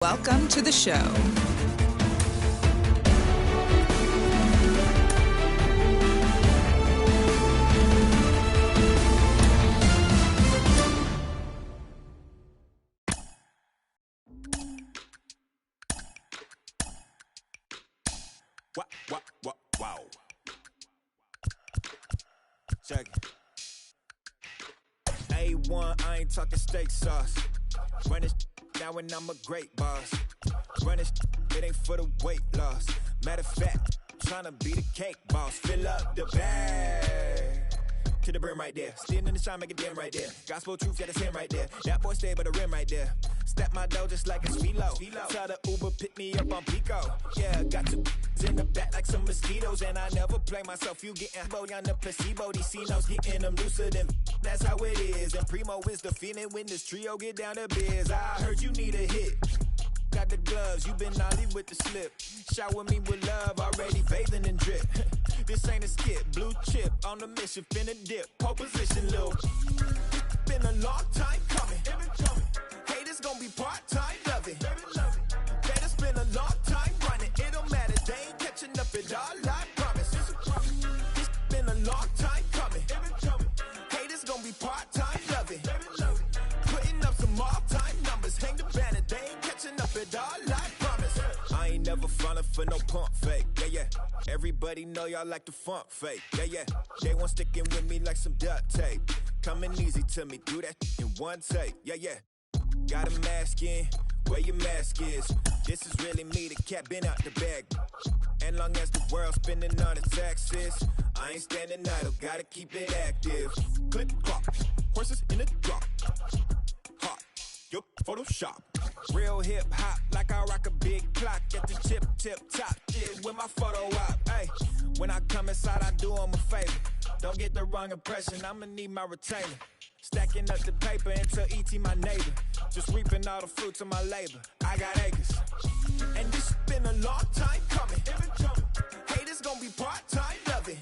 Welcome to the show. Wow. Check it. A1, I ain't talking steak sauce. Run this now and I'm a great boss. Run this, it ain't for the weight loss. Matter of fact, tryna be the cake boss. Fill up the bag to the brim right there. Standing in the shine, make it dim right there. Gospel truth, yeah, that's him right there. That boy stay by the rim right there. Step my dough just like it's Philo. Tell the Uber, pick me up on Pico. Yeah, got two in the back like some mosquitoes. And I never play myself, you getting body on the placebo. These C-notes getting them looser than that's how it is. And Primo is the feeling when this trio get down to biz. I heard you need a hit. Got the gloves, you been naughty with the slip. Shower me with love, already bathing in drip. This ain't a skip, blue chip on the mission, finna dip. Pole position, Lil. Been a long time coming. Haters gon' be part-time, love it. Better spend a long time running. It don't matter, they ain't catching up at all, I promise. It's been a long time coming. Haters gon' be part-time, love it. Putting up some all-time numbers. Hang the banner, they ain't catching up at all, I promise. I ain't never falling for no pump fake, yeah. Everybody know y'all like the funk fake, yeah. They want sticking with me like some duct tape. Coming easy to me, do that in one take, yeah. Got a mask in, where your mask is. This is really me, the cat been out the bag. And long as the world's spending on the taxes, I ain't standing idle, gotta keep it active. Click clock, horses in the drop. Hot, yup, Photoshop. Real hip hop, like I rock a big clock at the tip top. Shit with my photo op, hey. When I come inside, I do 'em a favor. Don't get the wrong impression, I'ma need my retainer. Stacking up the paper until E.T. my neighbor. Just reaping all the fruits of my labor. I got acres. And this been a long time coming. Haters gon' be part-time, love it.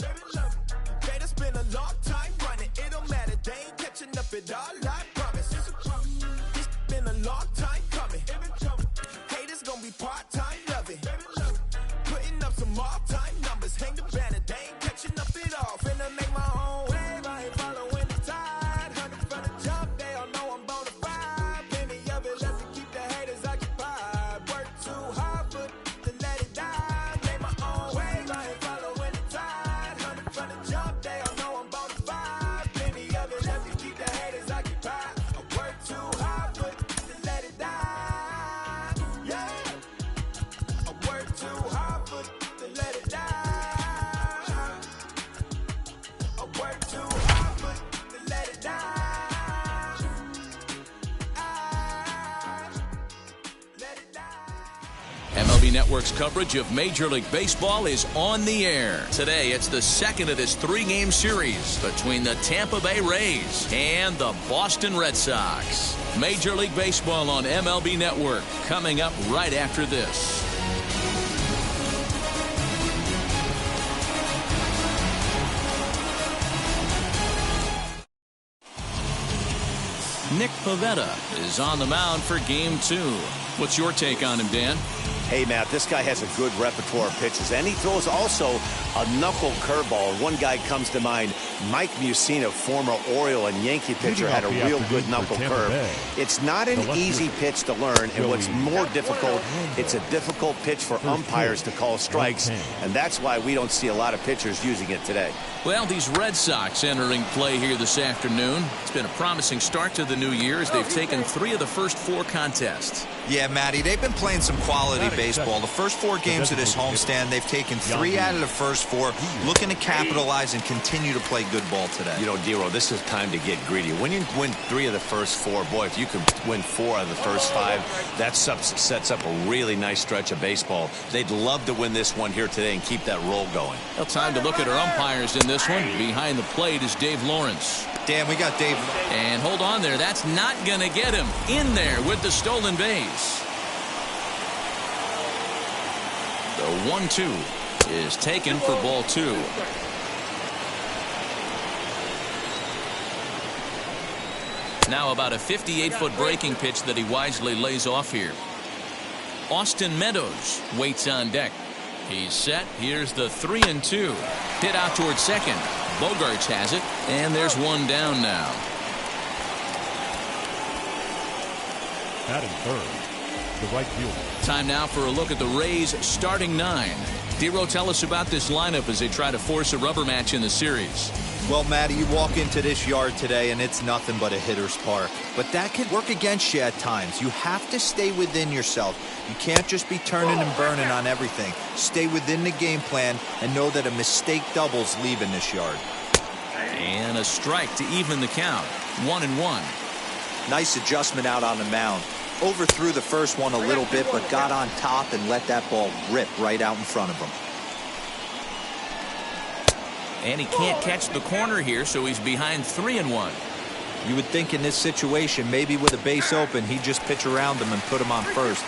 They done spend a long time running. It don't matter, they ain't catching up at all, I promise. It's been a long time coming. Haters gon' be part-time, love it. Putting up some all-time numbers. Hang the banner, they ain't catching up at all. Finna make my own wave, I ain't following the tide. MLB Network's coverage of Major League Baseball is on the air. Today, it's the second of this three-game series between the Tampa Bay Rays and the Boston Red Sox. Major League Baseball on MLB Network, coming up right after this. Nick Pivetta is on the mound for Game 2. What's your take on him, Dan? Hey, Matt, this guy has a good repertoire of pitches, and he throws also a knuckle curveball. One guy comes to mind, Mike Mussina, former Oriole and Yankee pitcher, had a real good knuckle curve. It's not an easy pitch to learn, and what's more difficult, it's a difficult pitch for umpires to call strikes, and that's why we don't see a lot of pitchers using it today. Well, these Red Sox entering play here this afternoon. It's been a promising start to the new year as they've taken 3 of the first 4 contests. Yeah, Matty, they've been playing some quality baseball. The first 4 games of this homestand, they've taken 3 out of the first 4, looking to capitalize and continue to play good ball today. You know, Dero, this is time to get greedy. When you win 3 of the first 4, boy, if you can win 4 of the first 5, that sets up a really nice stretch of baseball. They'd love to win this one here today and keep that roll going. Well, time to look at our umpires in this one. Behind the plate is Dave Lawrence. Dan, we got Dave. And hold on there. That's not going to get him in there with the stolen base. The 1-2 is taken for ball 2. Now about a 58-foot breaking pitch that he wisely lays off here. Austin Meadows waits on deck. He's set. Here's the 3-2. Hit out towards second. Bogaerts has it, and there's one down now. Batting third, the right fielder. Time now for a look at the Rays' starting 9. Dero, tell us about this lineup as they try to force a rubber match in the series. Well, Matty, you walk into this yard today and it's nothing but a hitter's park. But that can work against you at times. You have to stay within yourself. You can't just be turning and burning on everything. Stay within the game plan and know that a mistake doubles leaving this yard. And a strike to even the count. 1-1. Nice adjustment out on the mound. Overthrew the first one a little bit, but got on top and let that ball rip right out in front of him. And he can't catch the corner here, so he's behind 3-1. You would think in this situation, maybe with a base open, he'd just pitch around him and put him on first.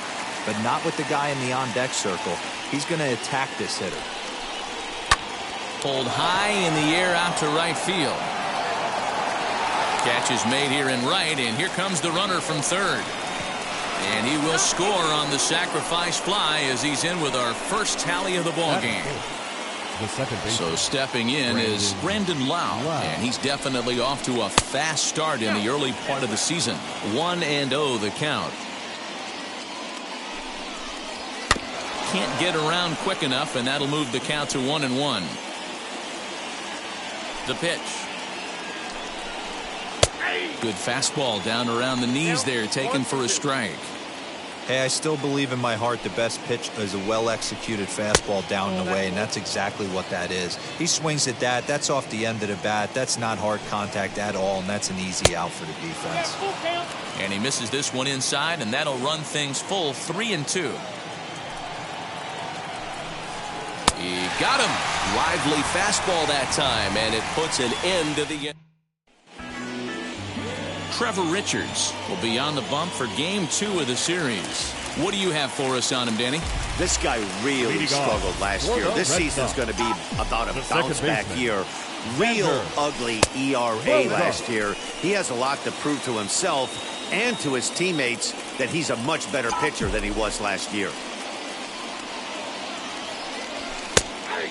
But not with the guy in the on-deck circle. He's going to attack this hitter. Pulled high in the air out to right field. Catch is made here in right, and here comes the runner from third. And he will score on the sacrifice fly as he's in with our first tally of the ball game. So stepping in is Brandon Lowe, and he's definitely off to a fast start in the early part of the season. 1-0 the count. Can't get around quick enough, and that'll move the count to 1-1. The pitch. Good fastball down around the knees there, taken for a strike. Hey, I still believe in my heart the best pitch is a well-executed fastball down the way, and that's exactly what that is. He swings at that. That's off the end of the bat. That's not hard contact at all, and that's an easy out for the defense. And he misses this one inside, and that'll run things full 3-2. He got him. Lively fastball that time, and it puts an end to the... Trevor Richards will be on the bump for game 2 of the series. What do you have for us on him, Danny? This guy really struggled last year. This season's going to be about a bounce-back year. Real ugly ERA last year. He has a lot to prove to himself and to his teammates that he's a much better pitcher than he was last year.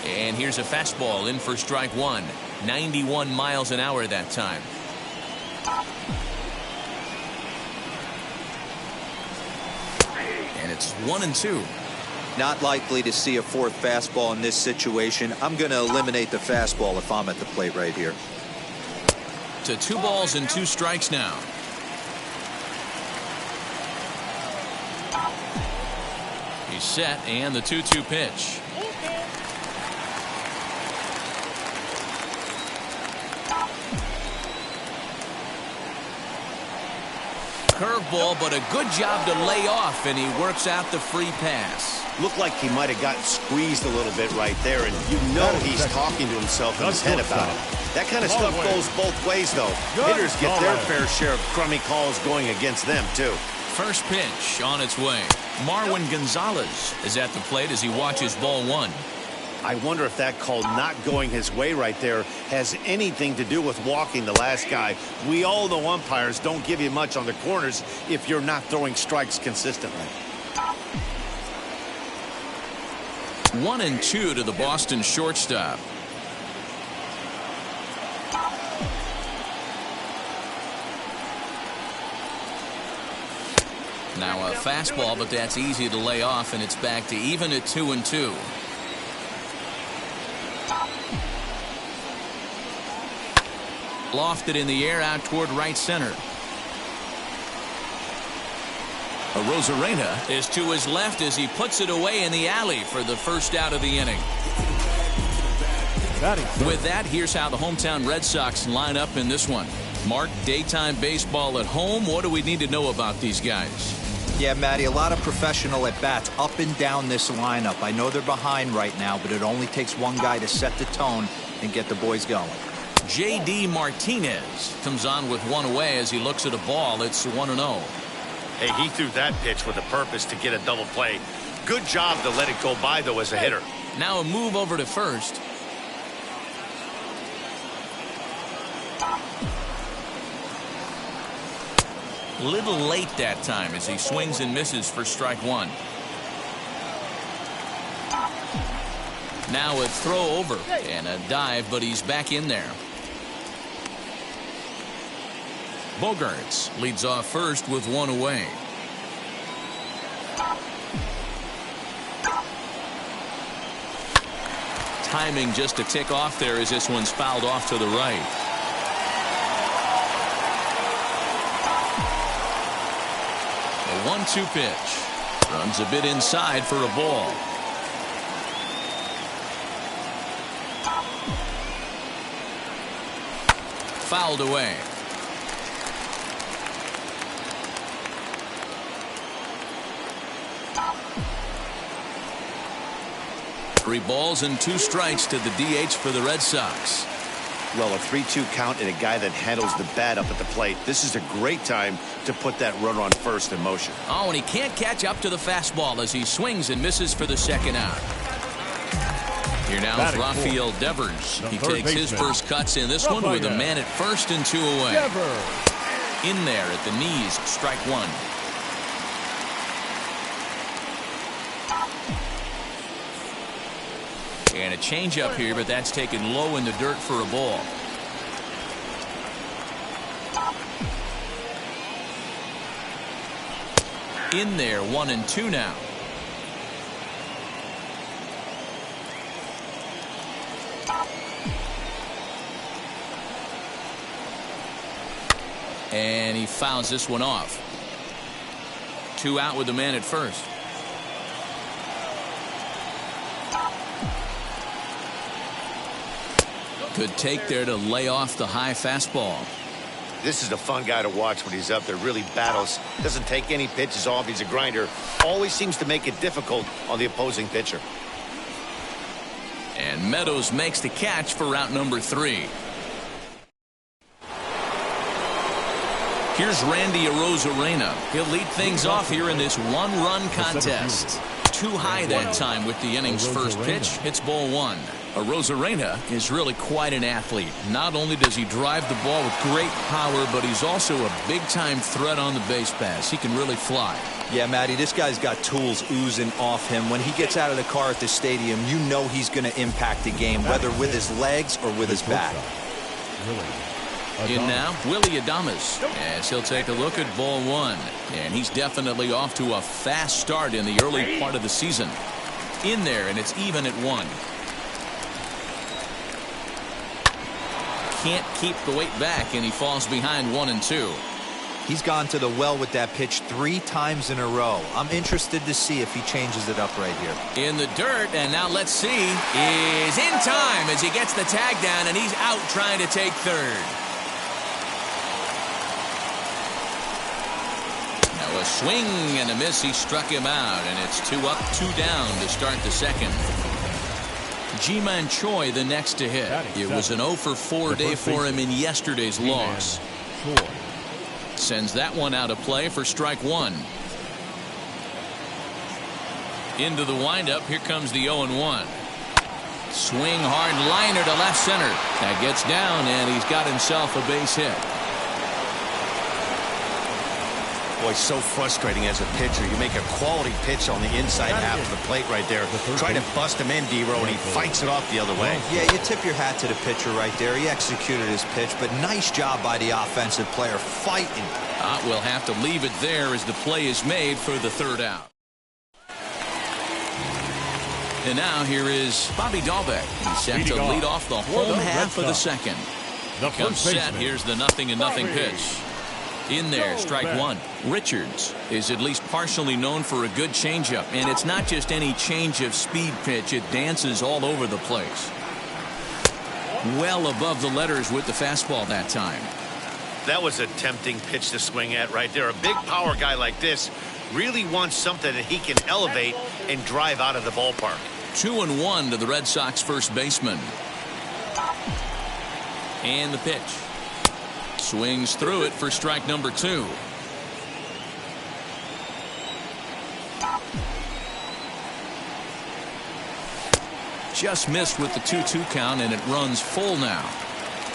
And here's a fastball in for strike 1. 91 miles an hour that time. And it's 1-2. Not likely to see a fourth fastball in this situation. I'm going to eliminate the fastball if I'm at the plate right here. To 2 balls and 2 strikes now. He's set, and the 2-2 pitch. Curveball, but a good job to lay off, and he works out the free pass. Looked like he might have gotten squeezed a little bit right there, and you know he's talking to himself in his head about it. That kind of stuff goes both ways, though. Hitters get their fair share of crummy calls going against them, too. First pitch on its way. Marwin Gonzalez is at the plate as he watches ball 1. I wonder if that call not going his way right there has anything to do with walking the last guy. We all know umpires don't give you much on the corners if you're not throwing strikes consistently. 1-2 to the Boston shortstop. Now a fastball, but that's easy to lay off, and it's back to even at 2-2. Lofted in the air out toward right center. Arozarena is to his left as he puts it away in the alley for the first out of the inning. With that, here's how the hometown Red Sox line up in this one. Mark, daytime baseball at home. What do we need to know about these guys? Yeah, Matty, a lot of professional at-bats up and down this lineup. I know they're behind right now, but it only takes one guy to set the tone and get the boys going. J.D. Martinez comes on with one away as he looks at a ball. It's 1-0. Hey, he threw that pitch with a purpose to get a double play. Good job to let it go by, though, as a hitter. Now a move over to first. Little late that time as he swings and misses for strike 1. Now a throw over and a dive, but he's back in there. Bogaerts leads off first with one away. Timing just a tick off there as this one's fouled off to the right. A 1-2 pitch. Runs a bit inside for a ball. Fouled away. Three balls and two strikes to the DH for the Red Sox. Well, a 3-2 count and a guy that handles the bat up at the plate. This is a great time to put that runner on first in motion. Oh, and he can't catch up to the fastball as he swings and misses for the second out. Here now is Rafael Devers. He takes his first cuts in this one with a man at first and two away. In there at the knees, strike one. And a changeup here, but that's taken low in the dirt for a ball. In there, 1-2 now. And he fouls this one off. 2 out with the man at first. Good take there to lay off the high fastball. This is a fun guy to watch when he's up there. Really battles. Doesn't take any pitches off. He's a grinder. Always seems to make it difficult on the opposing pitcher. And Meadows makes the catch for route number 3. Here's Randy Arozarena. He'll lead things off here in this one-run contest. Too high that time with the inning's first pitch. It's ball 1. Arozarena is really quite an athlete. Not only does he drive the ball with great power, but he's also a big-time threat on the base pass. He can really fly. Yeah, Matty, this guy's got tools oozing off him. When he gets out of the car at the stadium, you know he's going to impact the game, whether with his legs or with his bat. In now, Willy Adames, as he'll take a look at ball 1. And he's definitely off to a fast start in the early part of the season. In there, and it's even at 1. Can't keep the weight back, and he falls behind 1-2. He's gone to the well with that pitch 3 times in a row. I'm interested to see if he changes it up right here. In the dirt, and now let's see, is in time as he gets the tag down, and he's out trying to take third. Now a swing and a miss. He struck him out, and it's 2 up, 2 down to start the second. Ji-Man Choi the next to hit. It was an 0-for-4 day for him in yesterday's loss. Sends that one out of play for strike 1. Into the windup. Here comes the 0-1. Swing hard liner to left center. That gets down, and he's got himself a base hit. Boy, so frustrating as a pitcher. You make a quality pitch on the inside half of the plate right there. Try to bust him in, D-Row, and he fights it off the other way. Yeah, you tip your hat to the pitcher right there. He executed his pitch, but nice job by the offensive player fighting. We'll have to leave it there as the play is made for the third out. And now here is Bobby Dahlbeck. He's set to lead off the home half of the second. Comes set. Here's the 0-0 pitch. In there, strike 1. Richards is at least partially known for a good changeup, and it's not just any change of speed pitch. It dances all over the place. Well above the letters with the fastball that time. That was a tempting pitch to swing at right there. A big power guy like this really wants something that he can elevate and drive out of the ballpark. 2-1 to the Red Sox first baseman. And the pitch. Swings through it for strike number 2. Just missed with the 2-2 count, and it runs full now.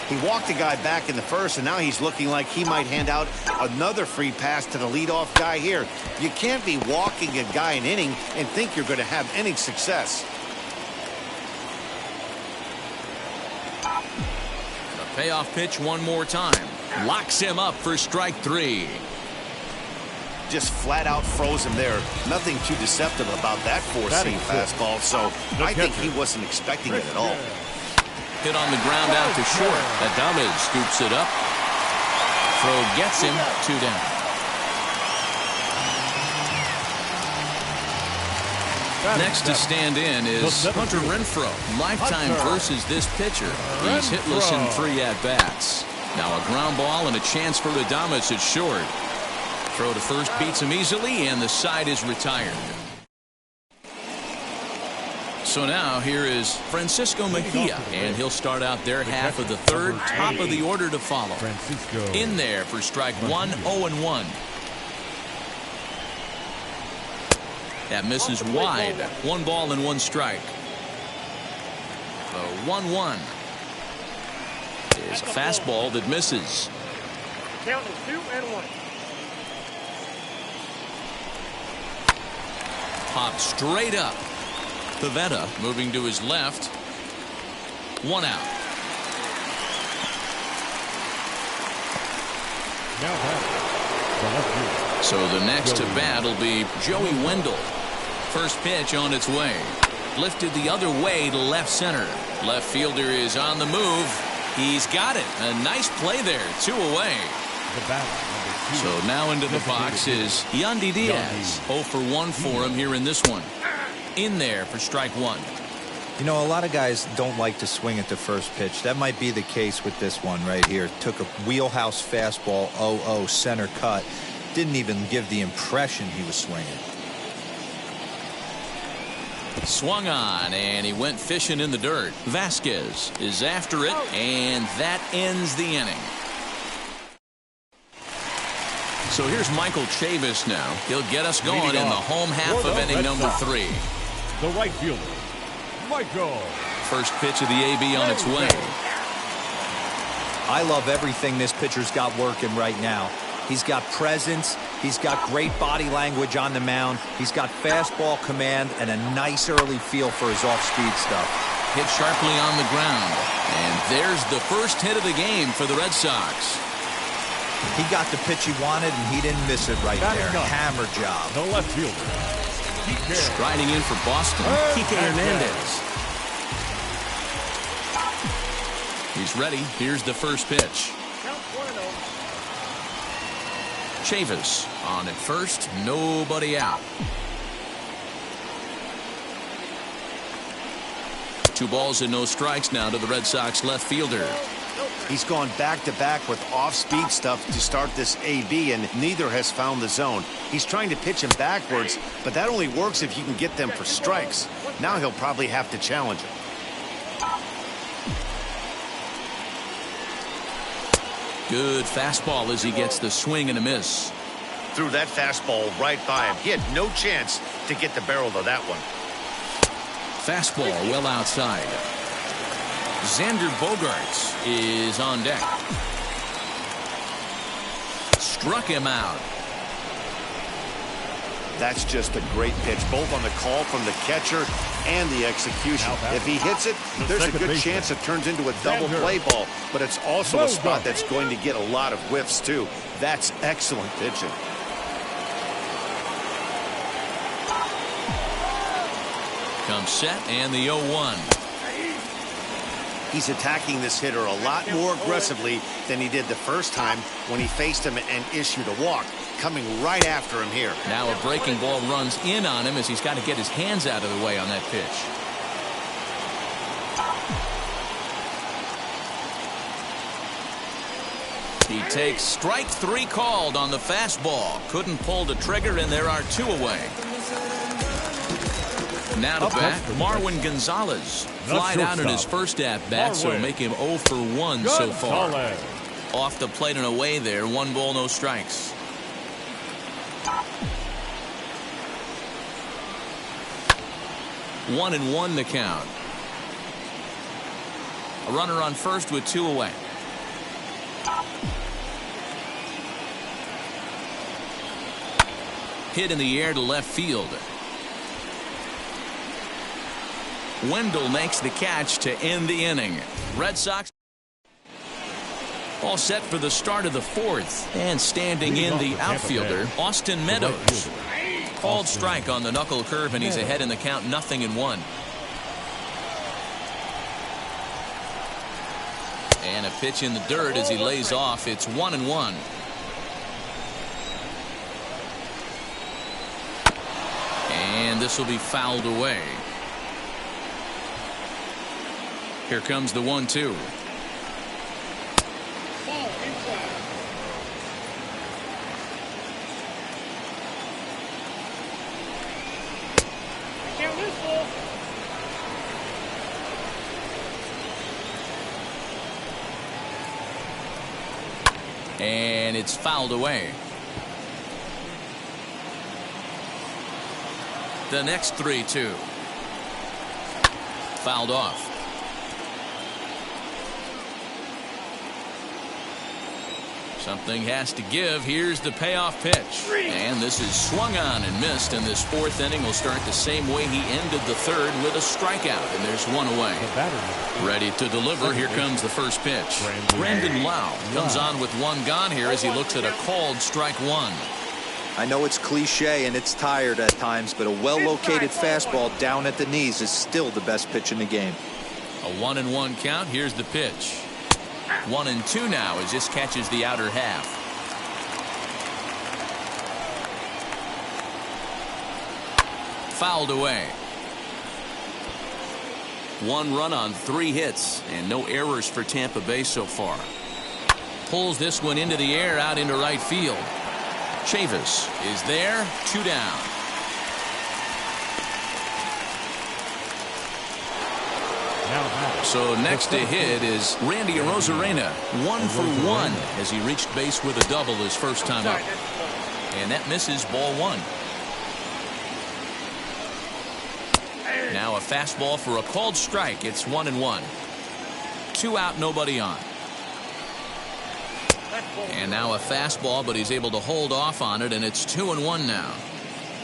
He walked the guy back in the first, and now he's looking like he might hand out another free pass to the leadoff guy here. You can't be walking a guy an inning and think you're going to have any success. The payoff pitch one more time. Locks him up for strike 3. Just flat out froze him there. Nothing too deceptive about that four-seam fastball, so I think he wasn't expecting it at all. Hit on the ground out to short. Adames scoops it up. Throw gets him 2 down. Next to stand in is Hunter Renfroe. Lifetime versus this pitcher. He's hitless in 3 at-bats. Now a ground ball and a chance for Adames at short. Throw to first beats him easily, and the side is retired. So now here is Francisco Mejia, and he'll start out their half of the third. Top of the order to follow. In there for strike 1, 0-1. That misses wide. 1 ball and 1 strike. The 1-1 is a fastball that misses. Count is 2-1. Popped straight up. Pivetta moving to his left. 1 out. So the next to bat will be Joey Wendell. First pitch on its way. Lifted the other way to left center. Left fielder is on the move. He's got it. A nice play there. 2 away. So now into the box is Yandy Diaz. 0 for 1 for him here in this one. In there for strike 1. You know, a lot of guys don't like to swing at the first pitch. That might be the case with this one right here. Took a wheelhouse fastball, 0-0 center cut. Didn't even give the impression he was swinging. Swung on, and he went fishing in the dirt. Vasquez is after it, and that ends the inning. So here's Michael Chavis now. He'll get us going in the home half of inning number 3. The right fielder, Michael. First pitch of the AB on its way. I love everything this pitcher's got working right now. He's got presence. He's got great body language on the mound. He's got fastball command and a nice early feel for his off-speed stuff. Hit sharply on the ground. And there's the first hit of the game for the Red Sox. He got the pitch he wanted, and he didn't miss it right there. Hammer job. The left fielder. Striding in for Boston, Kike Hernandez. He's ready. Here's the first pitch. Chavis on at first. Nobody out. 2 balls and no strikes now to the Red Sox left fielder. He's gone back-to-back with off-speed stuff to start this AB, and neither has found the zone. He's trying to pitch him backwards, but that only works if you can get them for strikes. Now he'll probably have to challenge him. Good fastball as he gets the swing and a miss. Threw that fastball right by him. He had no chance to get the barrel of that one. Fastball well outside. Xander Bogaerts is on deck. Struck him out. That's just a great pitch, both on the call from the catcher and the execution. If he hits it, there's a good chance it turns into a double play ball, but it's also a spot that's going to get a lot of whiffs, too. That's excellent pitching. Comes set, and the 0-1. He's attacking this hitter a lot more aggressively than he did the first time when he faced him and issued a walk. Coming right after him here. Now a breaking ball runs in on him as he's got to get his hands out of the way on that pitch. He takes strike 3 called on the fastball. Couldn't pull the trigger, and there are 2 away. Now to bat, Marwin Gonzalez. Flied out in his first at-bat, so make him 0 for 1 so far. Off the plate and away there. 1 ball, no strikes. One and one the count. A runner on first with 2 away. Hit in the air to left field. Wendell makes the catch to end the inning. Red Sox all set for the start of the fourth. And standing in the outfielder, Austin Meadows. Called strike on the knuckle curve, and he's ahead in the count, 0-1. And a pitch in the dirt as he lays off. It's 1-1. And this will be fouled away. Here comes the 1-2. And it's fouled away. The next 3-2. Fouled off. Something has to give. Here's the payoff pitch. And this is swung on and missed. And this fourth inning will start the same way he ended the third, with a strikeout. And there's one away. Ready to deliver. Here comes the first pitch. Brandon Lau comes on with one gone here as he looks at a called strike one. I know it's cliche and it's tired at times, but a well-located fastball down at the knees is still the best pitch in the game. A 1-1 count. Here's the pitch. 1-2 now as this catches the outer half. Fouled away. 1 run on 3 hits and no errors for Tampa Bay so far. Pulls this one into the air out into right field. Chavis is there. 2 down. So next to hit is Randy Arozarena, 1 for 1 as he reached base with a double his first time up. And that misses, ball 1. Now a fastball for a called strike. It's 1-1. 2 out, nobody on. And now a fastball, but he's able to hold off on it, and it's 2-1 now.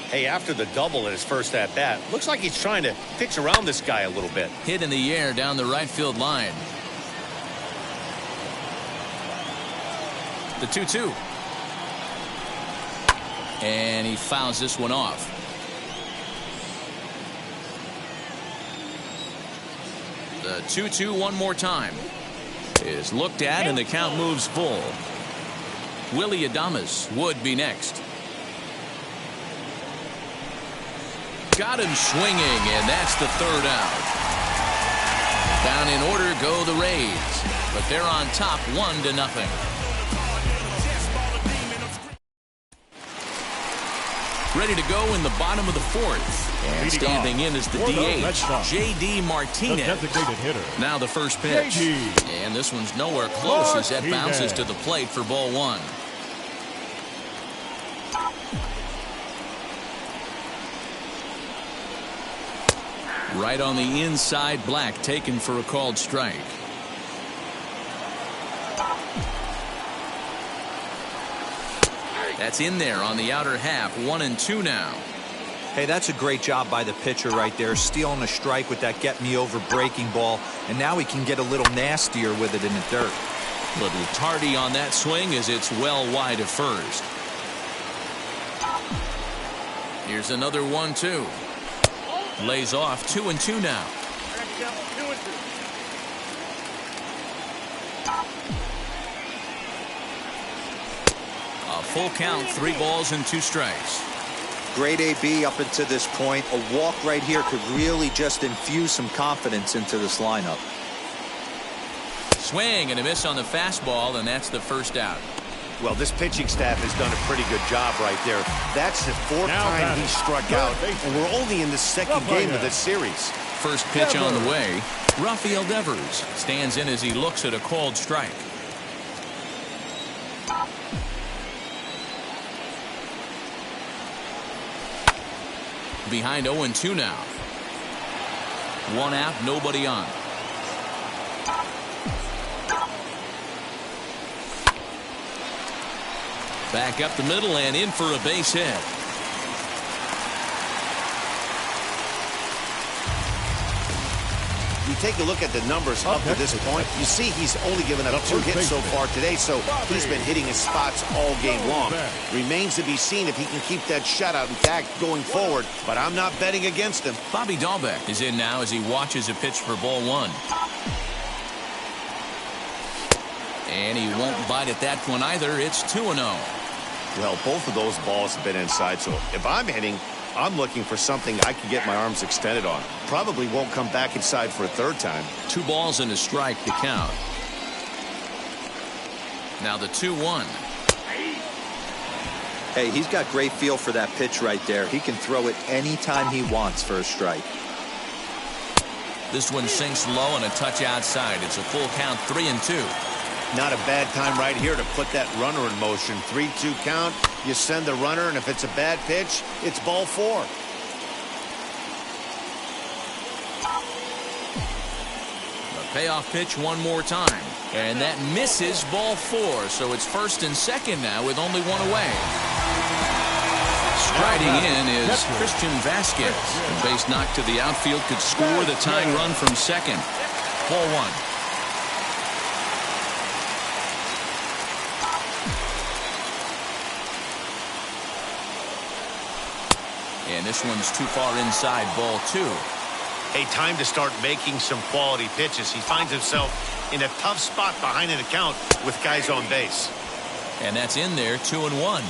Hey, after the double in his first at-bat, looks like he's trying to pitch around this guy a little bit. Hit in the air down the right field line. The 2-2. And he fouls this one off. The 2-2 one more time. Is looked at, and the count moves full. Willy Adames would be next. Got him swinging, and that's the 3rd out. Down in order go the Rays, but they're on top 1-0. Ready to go in the bottom of the 4th. And standing in is the DH, J.D. Martinez. Now the first pitch. And this one's nowhere close as that bounces to the plate for ball 1. Right on the inside, Black taken for a called strike. That's in there on the outer half. 1-2 now. Hey, that's a great job by the pitcher right there, stealing a strike with that get-me-over breaking ball, and now he can get a little nastier with it in the dirt. Little tardy on that swing as it's well wide of first. Here's another 1-2. Lays off. 2-2 now. A full count, 3 balls and 2 strikes. Great AB up until this point. A walk right here could really just infuse some confidence into this lineup. Swing and a miss on the fastball, and that's the first out. Well, this pitching staff has done a pretty good job right there. That's the 4th time he struck out, and we're only in the 2nd game of this series. First pitch on the way. Rafael Devers stands in as he looks at a called strike. Behind 0-2 now. 1 out, nobody on. Back up the middle and in for a base hit. you take a look at the numbers up to this point, you see he's only given up 2 hits so far today, so he's been hitting his spots all game long. Remains to be seen if he can keep that shutout intact going forward, but I'm not betting against him. Bobby Dahlbeck is in now as he watches a pitch for ball 1. And he won't bite at that one either. It's 2-0. Well, both of those balls have been inside, so if I'm hitting, I'm looking for something I can get my arms extended on. Probably won't come back inside for a third time. 2 balls and a strike to count. Now the 2-1. Hey, he's got great feel for that pitch right there. He can throw it anytime he wants for a strike. This one sinks low and a touch outside. It's a full count, 3-2. Not a bad time right here to put that runner in motion. 3-2 count. You send the runner, and if it's a bad pitch, it's ball 4. The payoff pitch one more time. And that misses ball 4. So it's first and second now with only 1 away. Striding in is Christian Vasquez. The base knock to the outfield could score the tying run from second. Ball 1. And this one's too far inside, ball 2. Hey, time to start making some quality pitches. He finds himself in a tough spot behind an account with guys on base. And that's in there, 2-1.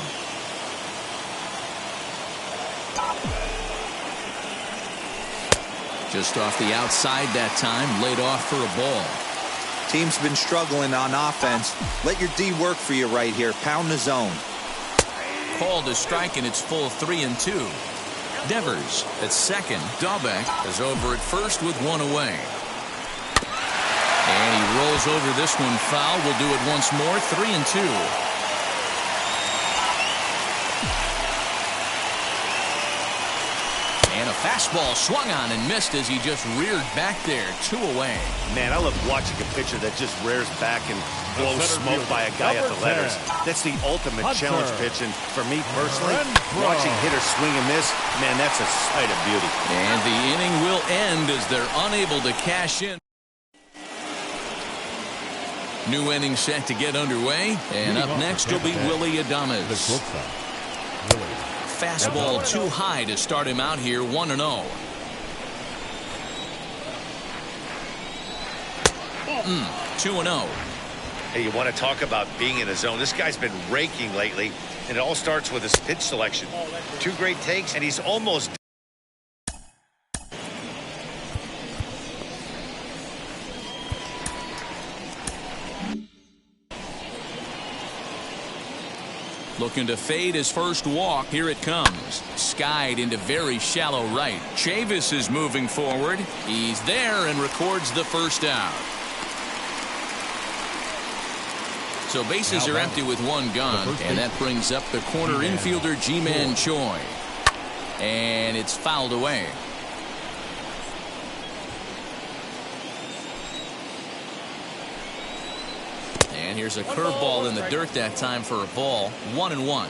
Just off the outside that time, laid off for a ball. Team's been struggling on offense. Let your D work for you right here. Pound the zone. Called a strike, and it's full 3-2. Devers at second. Dahlbeck is over at first with 1 away. And he rolls over this one foul. We'll do it once more. 3-2. And a fastball swung on and missed as he just reared back there. 2 away. Man, I love watching a pitcher that just rears back and blows smoke by a guy at the letters. That's the ultimate challenge pitch, and for me personally, watching hitters swing and miss, man, that's a sight of beauty. And the inning will end as they're unable to cash in. New inning set to get underway, and up next will be Willy Adames. Fastball too high to start him out here, 1-0. 2-0. Hey, you want to talk about being in a zone? This guy's been raking lately, and it all starts with his pitch selection. 2 great takes, and he's almost... Looking to fade his first walk. Here it comes. Skied into very shallow right. Chavis is moving forward. He's there and records the first out. So bases are empty with 1 gone, and that brings up the corner infielder Ji-Man Choi. And it's fouled away. And here's a curveball in the dirt that time for a ball. 1-1.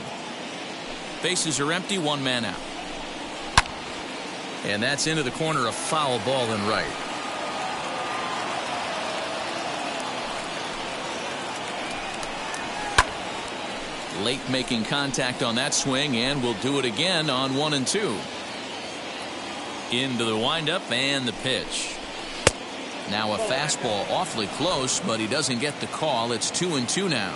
Bases are empty, 1 man out. And that's into the corner, a foul ball in right. Late making contact on that swing, and we'll do it again on 1-2. Into the windup and the pitch. Now a fastball awfully close, but he doesn't get the call. It's 2-2 now.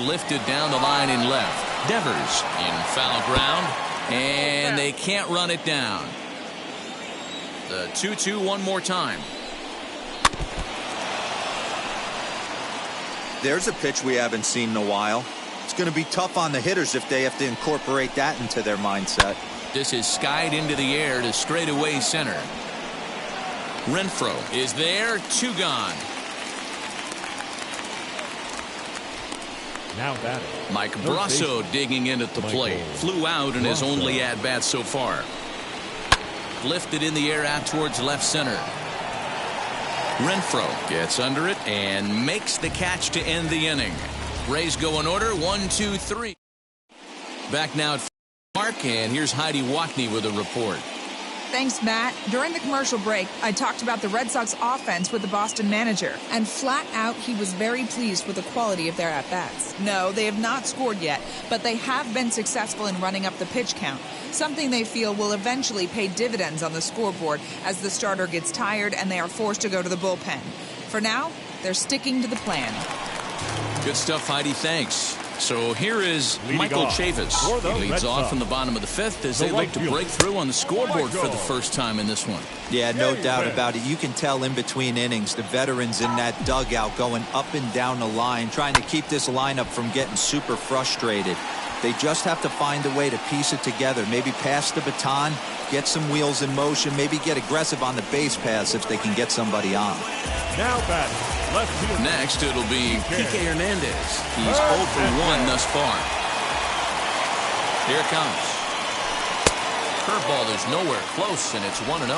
Lifted down the line in left. Devers in foul ground, and they can't run it down. The 2-2 one more time. There's a pitch we haven't seen in a while. It's going to be tough on the hitters if they have to incorporate that into their mindset. This is skied into the air to straightaway center. Renfroe is there, 2 gone. Now batting. Mike Brasso digging in at the plate. Flew out in his only at-bat so far. Lifted in the air out towards left center. Renfroe gets under it and makes the catch to end the inning. Rays go in order, 1-2-3. Back now at Mark, and here's Heidi Watney with a report. Thanks, Matt. During the commercial break, I talked about the Red Sox offense with the Boston manager, and flat out, he was very pleased with the quality of their at-bats. No, they have not scored yet, but they have been successful in running up the pitch count, something they feel will eventually pay dividends on the scoreboard as the starter gets tired and they are forced to go to the bullpen. For now, they're sticking to the plan. Good stuff, Heidi. Thanks. So here is Michael Chavis. He leads off in the bottom of the fifth as they look to break through on the scoreboard for the first time in this one. Yeah, no doubt about it. You can tell in between innings, the veterans in that dugout going up and down the line, trying to keep this lineup from getting super frustrated. They just have to find a way to piece it together. Maybe pass the baton, get some wheels in motion, maybe get aggressive on the base pass if they can get somebody on. Now batting, left field. Next, it'll be Kike Hernandez. He's 0 for 1 thus far. Here it comes. Curveball is nowhere close, and it's 1-0.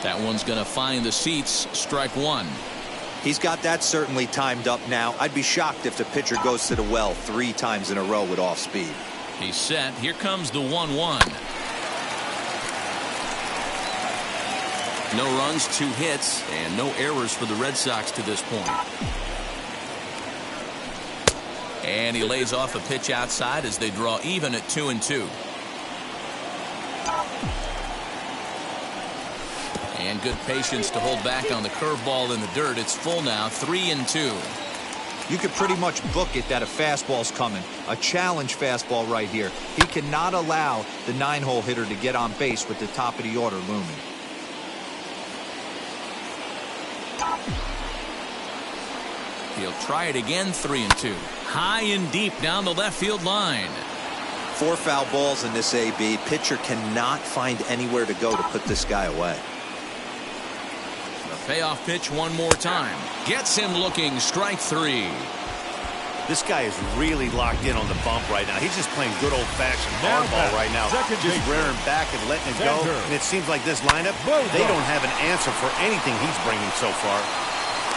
That one's going to find the seats. Strike one. He's got that certainly timed up now. I'd be shocked if the pitcher goes to the well 3 times in a row with off speed. He's set. Here comes the 1-1. No runs, 2 hits, and no errors for the Red Sox to this point. And he lays off a pitch outside as they draw even at 2-2. And good patience to hold back on the curveball in the dirt. It's full now, 3-2. You could pretty much book it that a fastball's coming. A challenge fastball right here. He cannot allow the 9-hole hitter to get on base with the top of the order looming. He'll try it again, 3-2. High and deep down the left field line. 4 foul balls in this AB. Pitcher cannot find anywhere to go to put this guy away. Payoff pitch one more time. Gets him looking. Strike 3. This guy is really locked in on the bump right now. He's just playing good old-fashioned hardball right now. Just rearing back and letting it go. And it seems like this lineup, they don't have an answer for anything he's bringing so far.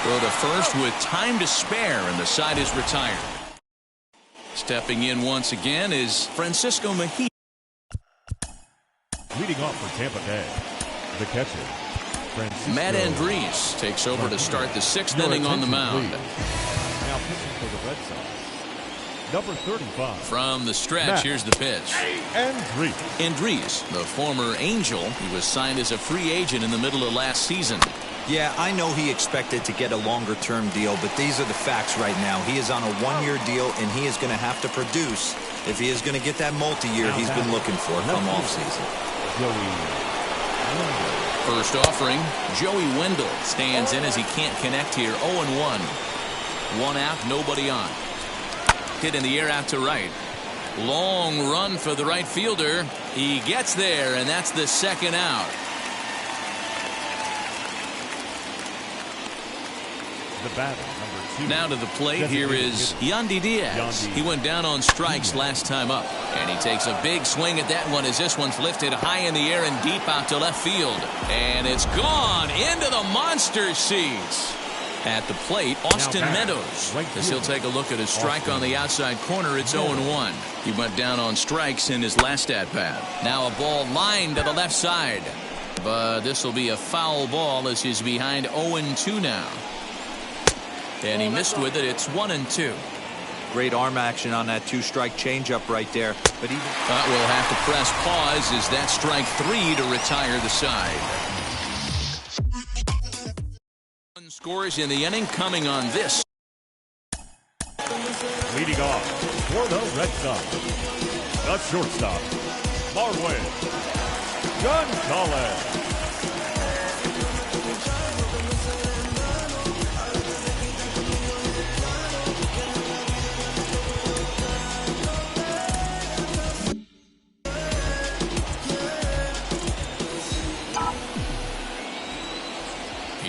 Go to first with time to spare, and the side is retired. Stepping in once again is Francisco Mejia. Leading off for Tampa Bay, the catcher, Francisco. Matt Andriese takes over to start the 6th inning on the mound. Now pitching for the Red Sox, number 35. From the stretch, Matt here's the pitch. Andriese, the former Angel, he was signed as a free agent in the middle of last season. Yeah, I know he expected to get a longer-term deal, but these are the facts right now. He is on a 1-year deal, and he is going to have to produce if he is going to get that multi-year he's been looking for come offseason. First offering, Joey Wendell stands in as he can't connect here. 0-1. 1 out, nobody on. Hit in the air out to right. Long run for the right fielder. He gets there, and that's the 2nd out. The batter, number 2. Now to the plate, here is Yandy Diaz. He went down on strikes last time up. And he takes a big swing at that one as this one's lifted high in the air and deep out to left field. And it's gone into the monster seats. At the plate, Austin Meadows. As he'll take a look at his strike on the outside corner, it's 0-1. He went down on strikes in his last at-bat. Now a ball lined to the left side. But this will be a foul ball as he's behind 0-2 now. And he missed with it. It's 1-2. Great arm action on that 2-strike changeup right there. But even we'll have to press pause as that strike 3 to retire the side. One scores in the inning coming on this. Leading off for the Red Sox, the shortstop, Marwin Gonzalez.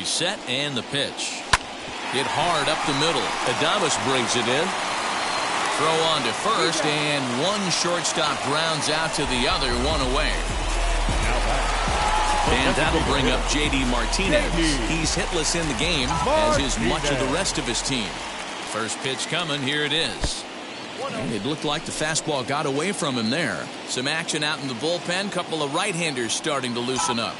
Set and the pitch. Hit hard up the middle. Adames brings it in. Throw on to first, and one shortstop grounds out to the other, 1 away. And that'll bring up J.D. Martinez. He's hitless in the game, as is much of the rest of his team. First pitch coming. Here it is. And it looked like the fastball got away from him there. Some action out in the bullpen. Couple of right-handers starting to loosen up.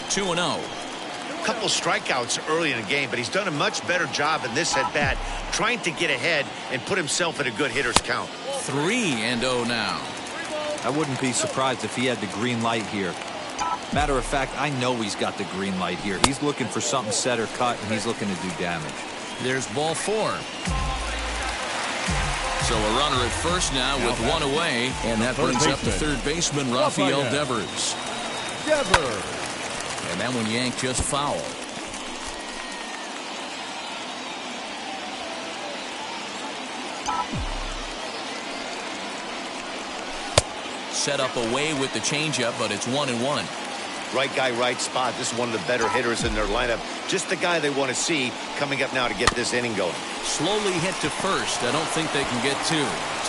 2-0. Couple strikeouts early in the game, but he's done a much better job in this at bat, trying to get ahead and put himself in a good hitter's count. 3-0 now. I wouldn't be surprised if he had the green light here. Matter of fact, I know he's got the green light here. He's looking for something set or cut, and he's looking to do damage. There's ball 4. So a runner at first now with one away, and that brings up the third baseman, Rafael Devers. And that one yanked just foul. Set up away with the changeup, but it's 1-1. Right guy, right spot. This is one of the better hitters in their lineup. Just the guy they want to see coming up now to get this inning going. Slowly hit to first. I don't think they can get 2.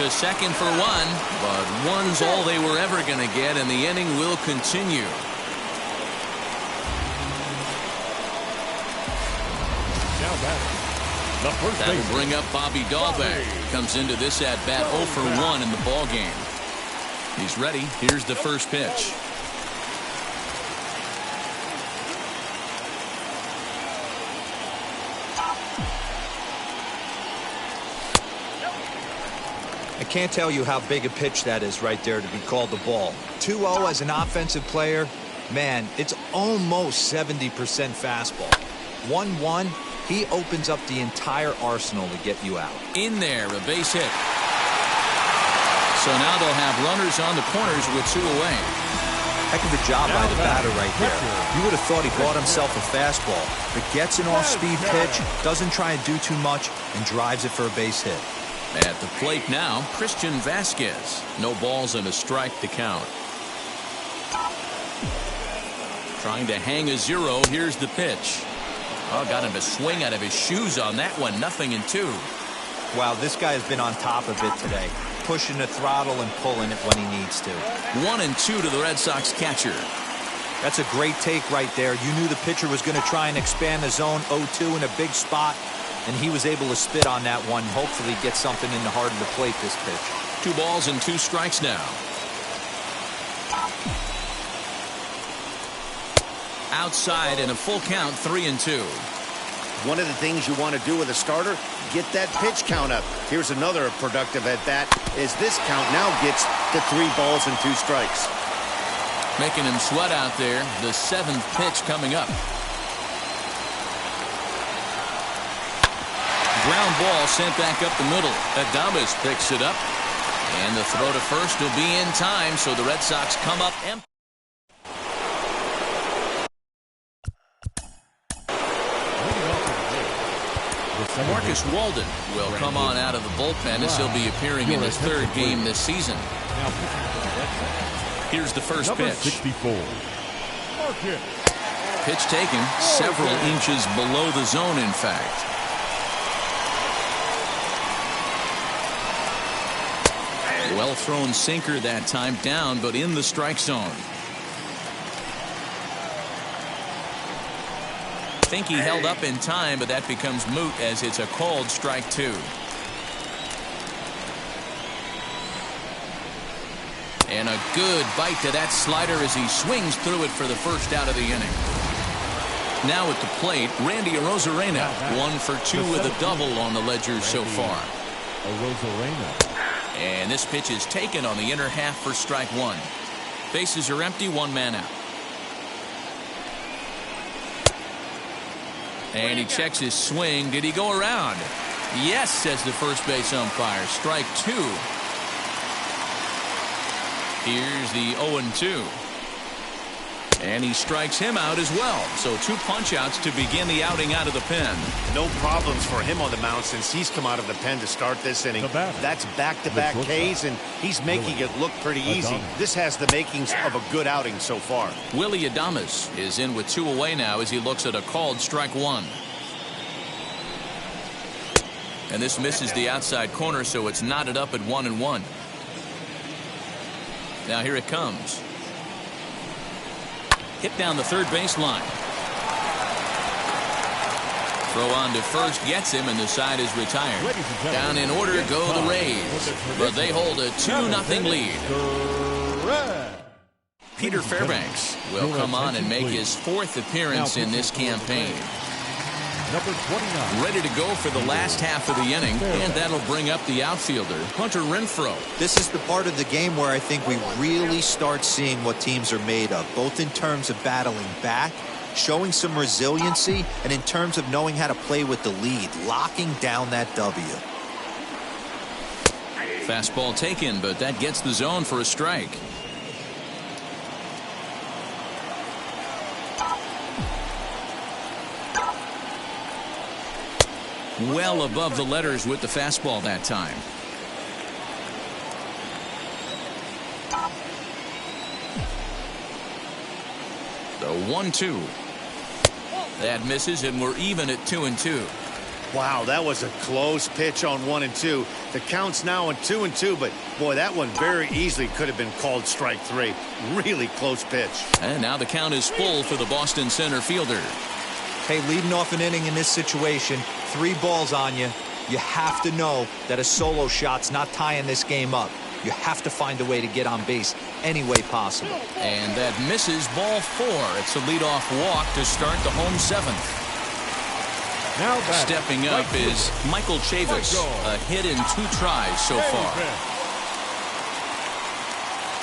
To second for 1, but 1's all they were ever going to get, and the inning will continue. That'll bring up Bobby Dahlbeck. Comes into this at bat 0 for 1 in the ball game. He's ready. Here's the first pitch. I can't tell you how big a pitch that is right there to be called the ball. 2-0 as an offensive player, man, it's almost 70% fastball. 1-1. He opens up the entire arsenal to get you out. In there, a base hit. So now they'll have runners on the corners with 2 away. Heck of a job by the batter right there. You would have thought he bought himself a fastball, but gets an off-speed pitch, doesn't try and do too much, and drives it for a base hit. At the plate now, Christian Vasquez. No balls and a strike to count. Trying to hang a 0. Here's the pitch. Oh, got him to swing out of his shoes on that one. 0-2. Wow, this guy has been on top of it today. Pushing the throttle and pulling it when he needs to. 1-2 to the Red Sox catcher. That's a great take right there. You knew the pitcher was going to try and expand the zone 0-2 in a big spot, and he was able to spit on that one. Hopefully get something in the heart of the plate this pitch. 2 balls and 2 strikes now. Outside in a full count, 3-2. One of the things you want to do with a starter, get that pitch count up. Here's another productive at bat as this count now gets to 3 balls and 2 strikes. Making him sweat out there. The 7th pitch coming up. Ground ball sent back up the middle. Adames picks it up. And the throw to first will be in time, so the Red Sox come up empty. Marcus Walden will come on out of the bullpen as he'll be appearing in his 3rd game this season. Here's the first pitch. 64. Pitch taken several inches below the zone, in fact. Well thrown sinker that time, down but in the strike zone. I think he held up in time, but that becomes moot as it's a called strike 2. And a good bite to that slider as he swings through it for the first out of the inning. Now at the plate, Randy Arozarena, 1 for 2 with a double on the ledger so far. And this pitch is taken on the inner half for strike 1. Bases are empty, 1 man out. And he checks his swing. Did he go around? Yes, says the first base umpire. Strike 2. Here's the 0-2. And he strikes him out as well. So 2 punch-outs to begin the outing out of the pen. No problems for him on the mound since he's come out of the pen to start this inning. That's back-to-back Ks, and he's making it look pretty easy. This has the makings of a good outing so far. Willy Adames is in with 2 away now as he looks at a called strike 1. And this misses the outside corner, so it's knotted up at 1-1. Now here it comes. Hit down the third baseline. Throw on to first gets him, and the side is retired. Down in order go the Rays, but they hold a 2-0 lead. Peter Fairbanks will come on and make his 4th appearance in this campaign. Number 29. Ready to go for the last half of the inning, and that'll bring up the outfielder, Hunter Renfroe. This is the part of the game where I think we really start seeing what teams are made of, both in terms of battling back, showing some resiliency, and in terms of knowing how to play with the lead, locking down that W. Fastball taken, but that gets the zone for a strike. Well above the letters with the fastball that time. The 1-2. That misses, and we're even at 2-2. Wow, that was a close pitch on 1-2. The count's now on 2-2, but boy, that one very easily could have been called strike 3. Really close pitch. And now the count is full for the Boston center fielder. Hey, leading off an inning in this situation, 3 balls on you. You have to know that a solo shot's not tying this game up. You have to find a way to get on base any way possible. And that misses, ball 4. It's a leadoff walk to start the home 7th. Now stepping up is Michael Chavis. A hit in 2 tries so far.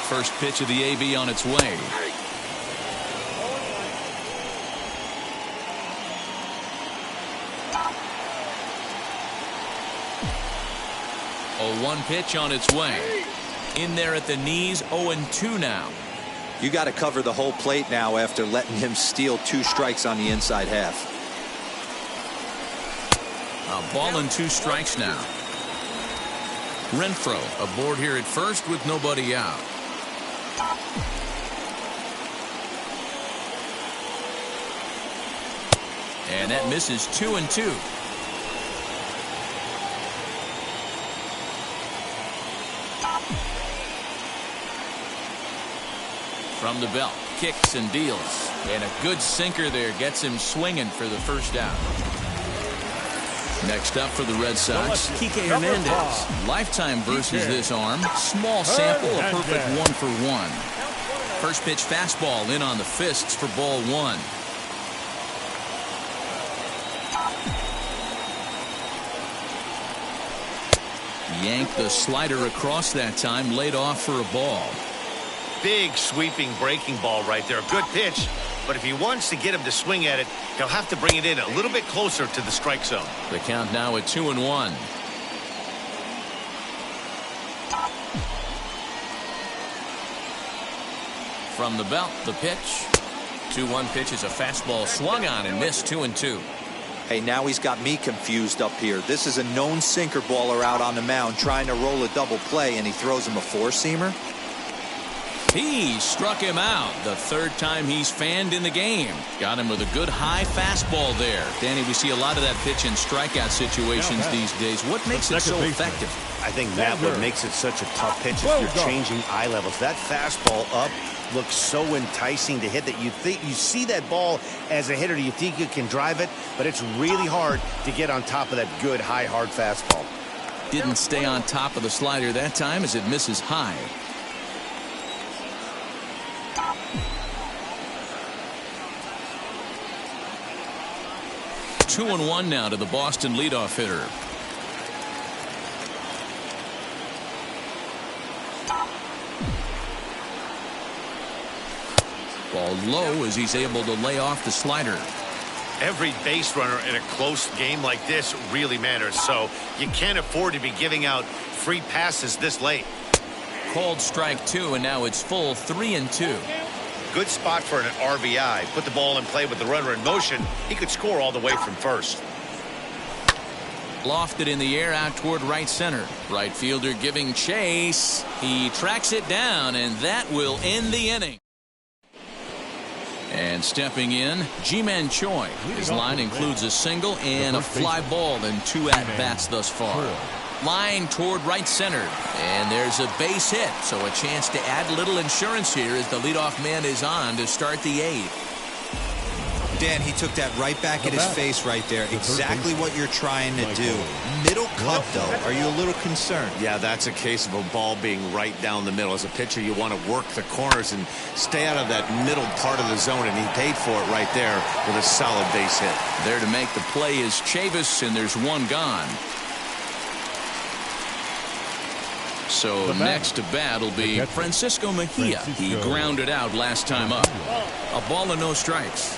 First pitch of the AB on its way. A 1 pitch on its way. In there at the knees, 0-2 now. You got to cover the whole plate now after letting him steal 2 strikes on the inside half. A ball and 2 strikes now. Renfroe aboard here at first with nobody out. And that misses 2-2. From the belt, kicks and deals, and a good sinker there gets him swinging for the first out. Next up for the Red Sox, Kike Hernandez. Lifetime versus this arm. Small sample, a perfect 1-for-1. First pitch fastball in on the fists for ball 1. Yanked the slider across that time, laid off for a ball. Big sweeping breaking ball right there. Good pitch, but if he wants to get him to swing at it, he'll have to bring it in a little bit closer to the strike zone. The count now at 2-1. From the belt, the pitch. 2-1 pitch is a fastball swung on and missed. 2-2. Hey, now he's got me confused up here. This is a known sinker baller out on the mound trying to roll a double play, and he throws him a 4-seamer. He struck him out the 3rd time he's fanned in the game. Got him with a good high fastball there. Danny, we see a lot of that pitch in strikeout situations these days. What makes it so effective? I think, Matt, what makes it such a tough pitch is you're changing eye levels. That fastball up looks so enticing to hit that you think you see that ball as a hitter. You think you can drive it, but it's really hard to get on top of that good, high, hard fastball. Didn't stay on top of the slider that time as it misses high. 2-1 now to the Boston leadoff hitter. Ball low as he's able to lay off the slider. Every base runner in a close game like this really matters, so you can't afford to be giving out free passes this late. Called strike 2, and now it's full 3-2. Good spot for an RBI. Put the ball in play with the runner in motion. He could score all the way from first. Lofted in the air out toward right center. Right fielder giving chase. He tracks it down, and that will end the inning. And stepping in, Ji-Man Choi. His line includes a single and a fly ball in 2 at-bats thus far. Line toward right center, and there's a base hit, so a chance to add a little insurance here as the leadoff man is on to start the 8th. Dan, he took that right back at his face right there. Exactly what you're trying to do. Middle cut, though. Are you a little concerned? Yeah, that's a case of a ball being right down the middle. As a pitcher, you want to work the corners and stay out of that middle part of the zone, and he paid for it right there with a solid base hit. There to make the play is Chavis, and there's one gone. So next to bat will be Francisco Mejia. He grounded out last time up. A ball and no strikes.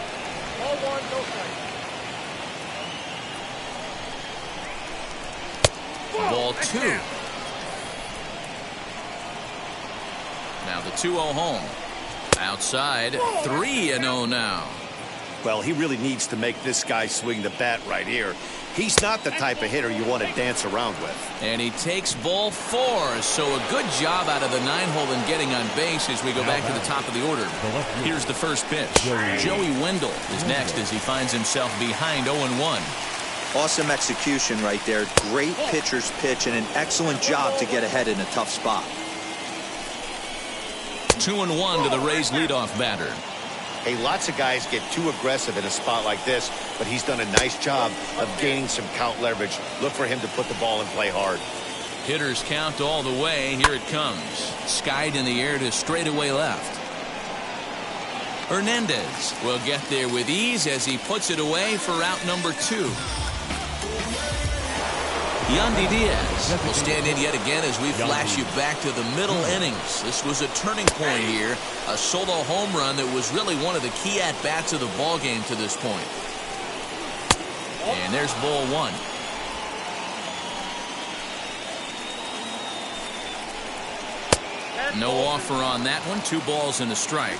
Ball 1, no strikes. Ball 2. Now the 2-0 home. Outside, 3-0 now. Well, he really needs to make this guy swing the bat right here. He's not the type of hitter you want to dance around with. And he takes ball 4. So a good job out of the 9-hole in getting on base as we go back to the top of the order. Here's the first pitch. Joey Wendell is next as he finds himself behind 0-1. Awesome execution right there. Great pitcher's pitch and an excellent job to get ahead in a tough spot. 2-1 to the Rays leadoff batter. Hey, lots of guys get too aggressive in a spot like this, but he's done a nice job of gaining some count leverage. Look for him to put the ball in play hard. Hitters count all the way. Here it comes. Skied in the air to straightaway left. Hernandez will get there with ease as he puts it away for out number 2. Yandy Diaz will stand in yet again as we flash you back to the middle innings. This was a turning point here. A solo home run that was really one of the key at-bats of the ball game to this point. And there's ball 1. No offer on that one. 2 balls and a strike.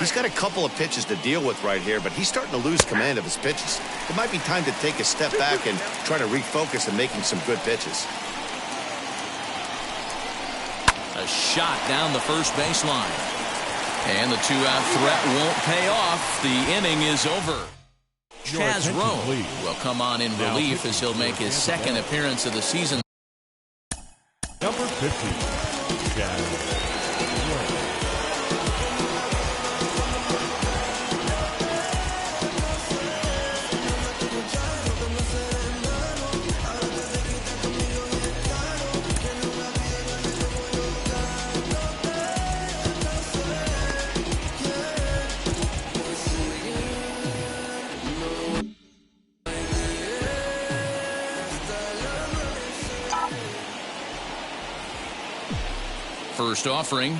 He's got a couple of pitches to deal with right here, but he's starting to lose command of his pitches. It might be time to take a step back and try to refocus on making some good pitches. A shot down the first baseline. And the 2-out threat won't pay off. The inning is over. Chaz Roe will come on in relief as he'll make his second appearance of the season. Number 50, Chaz Roe. First offering,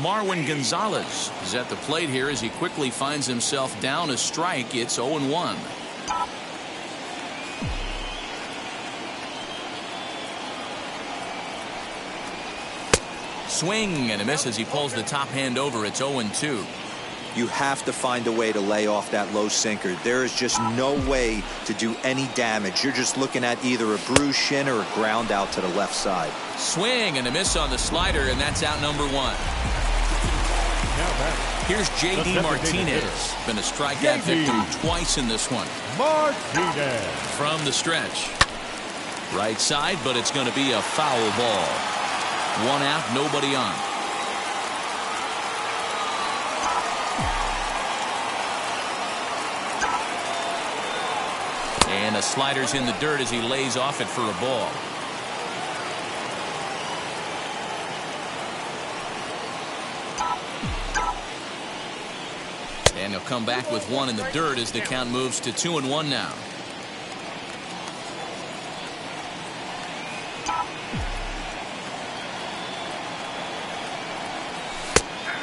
Marwin Gonzalez is at the plate here as he quickly finds himself down a strike. It's 0-1. Swing and a miss as he pulls the top hand over. It's 0-2. You have to find a way to lay off that low sinker. There is just no way to do any damage. You're just looking at either a bruised shin or a ground out to the left side. Swing and a miss on the slider, and that's out number 1. Here's J.D. Martinez. Been a strikeout victim twice in this one. Martinez. From the stretch. Right side, but it's going to be a foul ball. 1 out, nobody on. And a slider's in the dirt as he lays off it for a ball. And he'll come back with 1 in the dirt as the count moves to 2-1 now.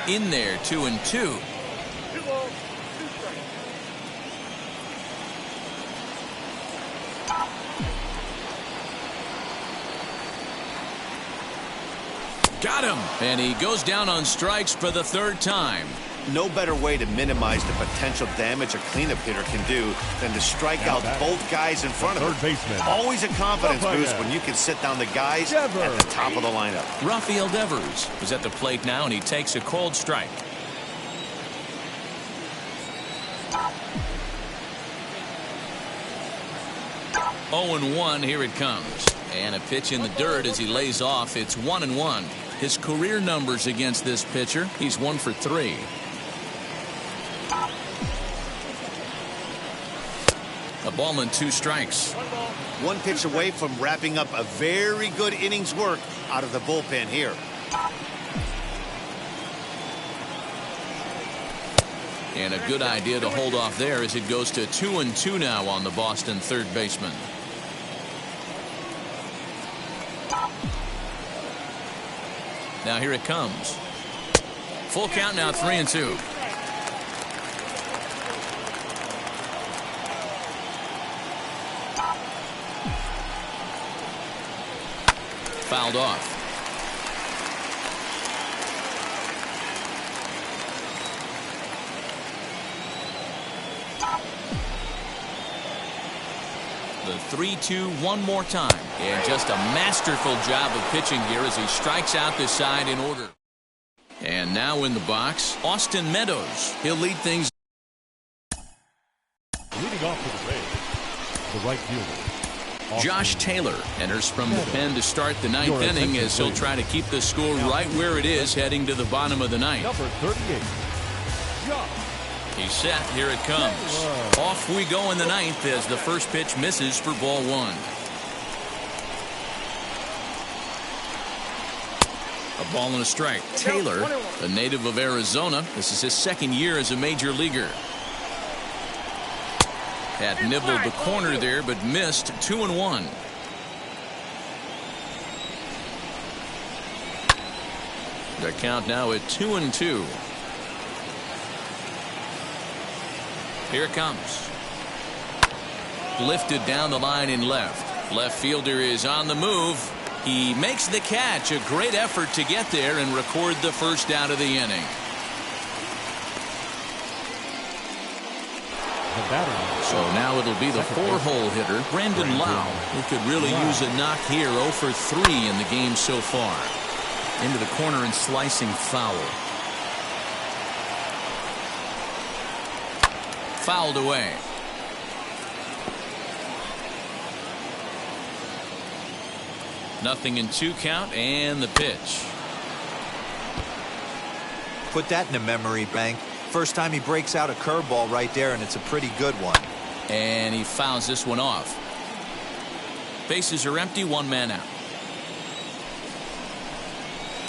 In there, 2-2. 2 balls, 2 strikes. Got him. And he goes down on strikes for the 3rd time. No better way to minimize the potential damage a cleanup hitter can do than to strike out both guys in front of him. Third baseman. Always a confidence boost when you can sit down the guys at the top of the lineup. Rafael Devers is at the plate now, and he takes a cold strike. Oh, 0-1, here it comes. And a pitch in the dirt as he lays off. It's 1-1. His career numbers against this pitcher, he's 1 for 3. A ball and 2 strikes. One pitch away from wrapping up a very good innings work out of the bullpen here. And a good idea to hold off there as it goes to 2-2 now on the Boston third baseman. Now here it comes. Full count now, 3-2. Fouled off. The 3-2 one more time. And just a masterful job of pitching here as he strikes out this side in order. And now in the box, Austin Meadows. He'll lead things. Leading off to the base, the right fielder. Josh Taylor enters from the pen to start the 9th inning as he'll try to keep the score right where it is heading to the bottom of the 9th. Number 38. He's set. Here it comes. Off we go in the 9th as the first pitch misses for ball 1. A ball and a strike. Taylor, a native of Arizona. This is his 2nd year as a major leaguer. Had nibbled the corner there, but missed. 2-1. The count now at 2-2. Here it comes. Lifted down the line in left. Left fielder is on the move. He makes the catch. A great effort to get there and record the first out of the inning. So now it'll be the 4-hole hitter, Brandon Lau, who could really use a knock here. 0 for 3 in the game so far. Into the corner and slicing foul. Fouled away. Nothing in 2 count and the pitch. Put that in a memory bank. First time he breaks out a curveball right there, and it's a pretty good one. And he fouls this one off. Bases are empty, 1 man out.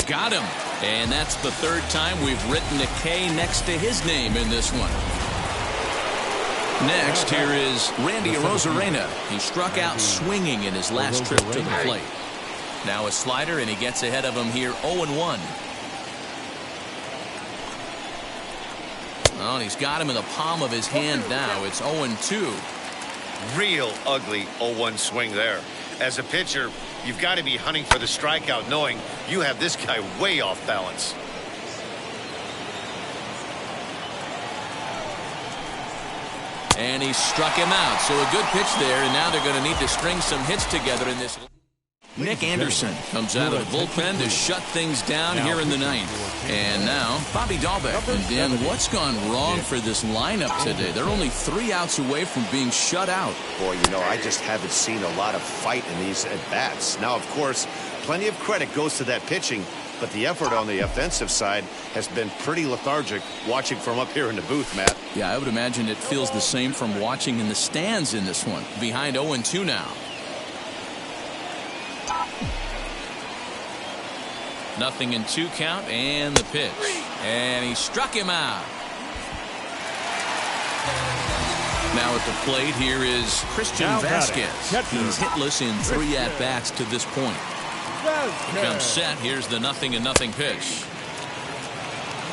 Got him. And that's the 3rd time we've written a K next to his name in this one. Next, here is Randy Arozarena. He struck out swinging in his last trip to the plate. Now a slider, and he gets ahead of him here, 0-1. Well, he's got him in the palm of his hand now. It's 0-2. Real ugly 0-1 swing there. As a pitcher, you've got to be hunting for the strikeout, knowing you have this guy way off balance. And he struck him out. So a good pitch there, and now they're going to need to string some hits together in this. Nick Anderson comes out of the bullpen to shut things down here in the 9th. And now Bobby Dahlbeck. And Dan, what's gone wrong for this lineup today? They're only 3 outs away from being shut out. Boy, you know, I just haven't seen a lot of fight in these at-bats. Now, of course, plenty of credit goes to that pitching, but the effort on the offensive side has been pretty lethargic watching from up here in the booth, Matt. Yeah, I would imagine it feels the same from watching in the stands in this one. Behind 0-2 now. Nothing in 2 count and the pitch. And he struck him out. Now at the plate here is Christian Vasquez. He's hitless in 3 at-bats to this point. He comes set. Here's the 0-0 pitch.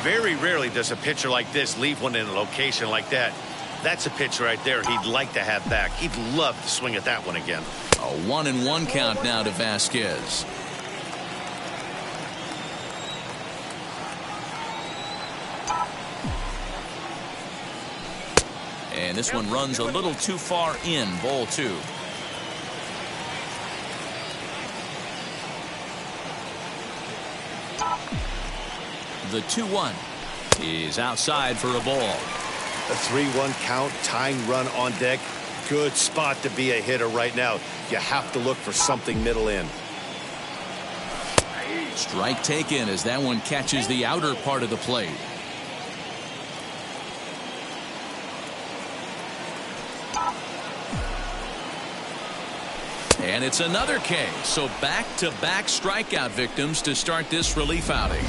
Very rarely does a pitcher like this leave one in a location like that. That's a pitch right there he'd like to have back. He'd love to swing at that one again. A 1-1 count now to Vasquez. And this one runs a little too far in. Ball 2. The 2-1 is outside for a ball. A 3-1 count, tying run on deck. Good spot to be a hitter right now. You have to look for something middle in. Strike taken as that one catches the outer part of the plate. And it's another K. So back-to-back strikeout victims to start this relief outing.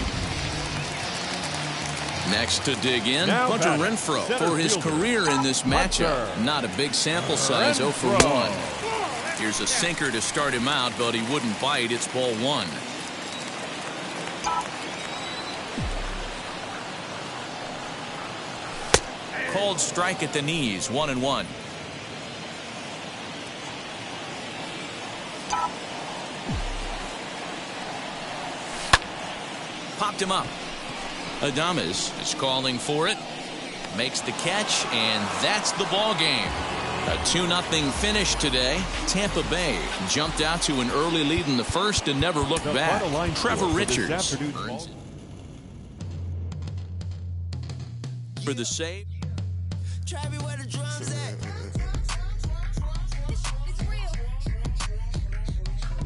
Next to dig in, Hunter Renfroe for his career in this matchup. Not a big sample size, 0 for 1. Here's a sinker to start him out, but he wouldn't bite. It's ball 1. Called strike at the knees, 1-1. Popped him up. Adames is calling for it. Makes the catch, and that's the ball game. A 2-0 finish today. Tampa Bay jumped out to an early lead in the first and never looked back. Trevor Richards earns it for the save. Where the drums at?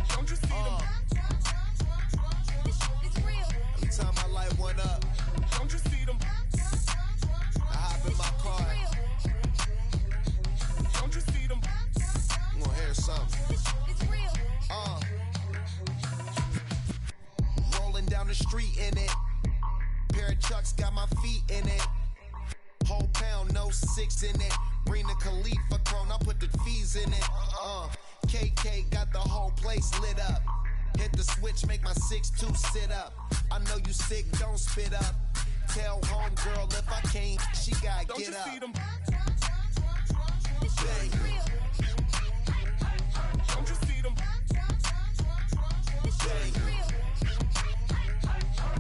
Don't you see them? Every time I light one up, don't you see them? I hop in my car. Don't you see them? I'm gonna hear something. Rolling down the street in it. Pair of Chucks got my feet in it. Whole pound, no 6 in it. Bring the Khalifa cone, I put the fees in it. KK got the whole place lit up. Hit the switch, make my 6'2" sit up. I know you sick, don't spit up. Tell homegirl if I can't, she gotta don't get up. See them? Don't you see them?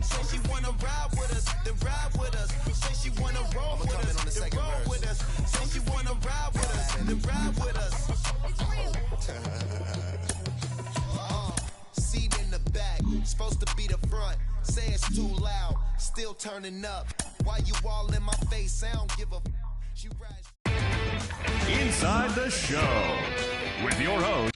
Say she wanna ride with us, then ride with us. Say she wanna roll with us, then roll with us. Say she wanna ride with us, then ride with us. Seat in the back, supposed to be the front. Say it's too loud, still turning up. Why you all in my face? I don't give a. She rides. Inside the Show with your host